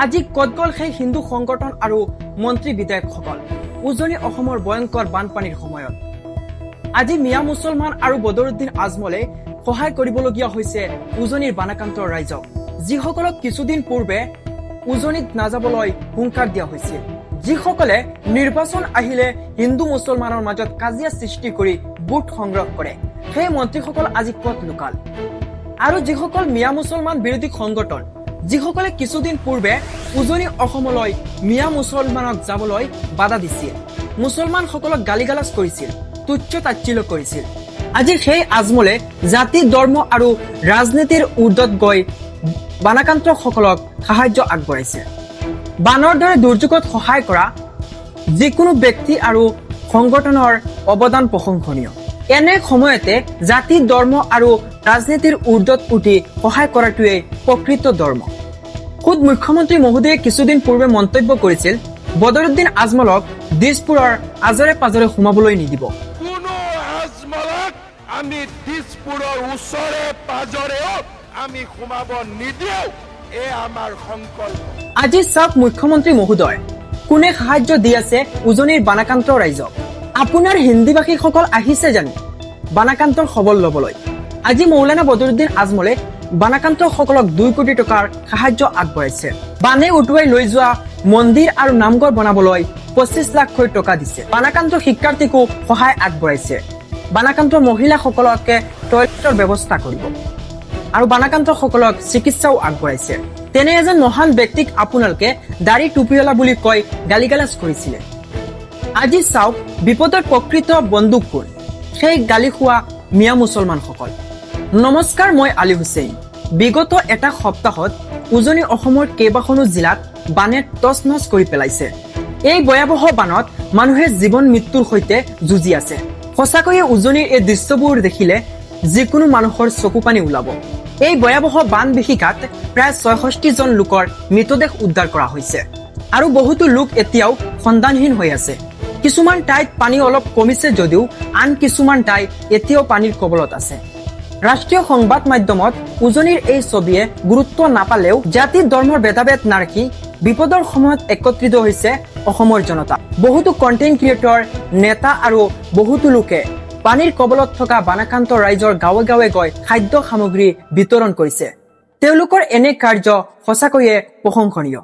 আজি কত গল সেই হিন্দু সংগঠন আৰু মন্ত্ৰী বিধায়কসকল উজনি অসমৰ ভয়ংকৰ বানপানীৰ সময়ত আজি মিয়া মুছলমান আৰু বদৰুদ্দিন আজমলে সহায় কৰিবলগীয়া হৈছে উজনিৰ বানাকান্তৰ ৰাইজক যিসকলক কিছুদিন পূৰ্বে উজনিত নাযাবলৈ হুংকাৰ দিয়া হৈছিল যিসকলে নিৰ্বাচন আহিলে হিন্দু মুছলমানৰ মাজত কাজিয়া সৃষ্টি কৰি ভোট সংগ্ৰহ কৰে সেই মন্ত্ৰীসকল আজি কত লুকাল আৰু যিসকল মিয়া মুছলমান বিৰোধী সংগঠন যিসকলে কিছুদিন পূৰ্বে উজনি অসমলৈ মিয়া মুছলমানক যাবলৈ বাধা দিছিল মুছলমানসকলক গালিগালাজ কৰিছিল তুচ্ছ তাচ্ছিল্য কৰিছিল আজি সেই আজমলে জাতি ধৰ্ম আৰু ৰাজনীতিৰ উৰ্ধত গৈ বানাকান্তসকলক সাহায্য আগবঢ়াইছে বানৰ দৰে দুৰ্যোগত সহায় কৰা যিকোনো ব্যক্তি আৰু সংগঠনৰ অৱদান প্ৰশংসনীয় এনে সময়তে জাতি ধৰ্ম আৰু ৰাজনীতিৰ উৰ্ধত উঠি সহায় কৰাটোৱে প্ৰকৃত ধৰ্ম খুদ মুখ্যমন্ত্ৰী মহোদয়ে কিছুদিন পূৰ্বে মন্তব্য কৰিছিল বদৰুদ্দিন আজমলক দিছপুৰৰ আজৰে পাজৰে সোমাবলৈ নিদিব কোনো আজমলক আমি দিছপুৰৰ ওচৰে পাজৰেও আমি সোমাব নিদিও এ আমাৰ সংকল্প আজি চাওক মুখ্যমন্ত্ৰী মহোদয় কোনে সাহায্য দি আছে উজনিৰ বানাকান্ত ৰাইজক আপোনাৰ হিন্দীভাষীসকল আহিছে জানো বানাকান্তৰ খবৰ ল'বলৈ আজি মৌলানা বদৰুদ্দিন আজমলে বানাকান্তসকলক 2 কোটি টকাৰ সাহায্য আগবঢ়াইছে বানে উটুৱাই লৈ যোৱা মন্দিৰ আৰু নামঘৰ বনাবলৈ 25 লাখ টকা দিছে বানাকান্ত শিক্ষাৰ্থীকো সহায় আগবঢ়াইছে বানাকান্ত মহিলাসকলকে টয়লেটৰ ব্যৱস্থা কৰিব আৰু বানাকান্তসকলক চিকিৎসাও আগবঢ়াইছে তেনে এজন মহান ব্যক্তিক আপোনালোকে দাড়ি টুপিৱালা বুলি কৈ গালিগালাজ কৰিছিলে আজি চাওক বিপদৰ প্ৰকৃত বন্ধু কোন সেই গালি খোৱা মিয়া মুছলমানসকল নমস্কাৰ মই আলী হুছেইন বিগত এটা সপ্তাহত উজনি অসমৰ কেইবাখনো জিলাত বানে তছনছ কৰি পেলাইছে এই ভয়াৱহ বানত মানুহে জীৱন মৃত্যুৰ সৈতে যুঁজি আছে সঁচাকৈয়ে উজনিৰ এই দৃশ্যবোৰ দেখিলে যিকোনো মানুহৰ চকুপানী ওলাব এই ভয়াৱহ বান বিভীষিকাত প্ৰায় 66 জন লোকৰ মৃতদেহ উদ্ধাৰ কৰা হৈছে আৰু বহুতো লোক এতিয়াও সন্ধানহীন হৈ আছে কিছুমান ঠাইত পানী অলপ কমিছে যদিও আন কিছুমান ঠাই এতিয়াও পানীৰ কবলত আছে ৰাষ্ট্ৰীয় সংবাদ মাধ্যমত উজনিৰ এই ছবিয়ে গুৰুত্ব নাপালেও জাতি ধৰ্মৰ ভেদাভেদ নাৰাখি বিপদৰ সময়ত একত্ৰিত হৈছে অসমৰ জনতা বহুতো কণ্টেণ্ট ক্ৰিয়েটৰ নেতা আৰু বহুতো লোকে পানীৰ কবলত থকা বানাকান্ত ৰাইজৰ গাঁৱে গাঁৱে গৈ খাদ্য সামগ্ৰী বিতৰণ কৰিছে তেওঁলোকৰ এনে কাৰ্য সঁচাকৈয়ে প্ৰশংসনীয়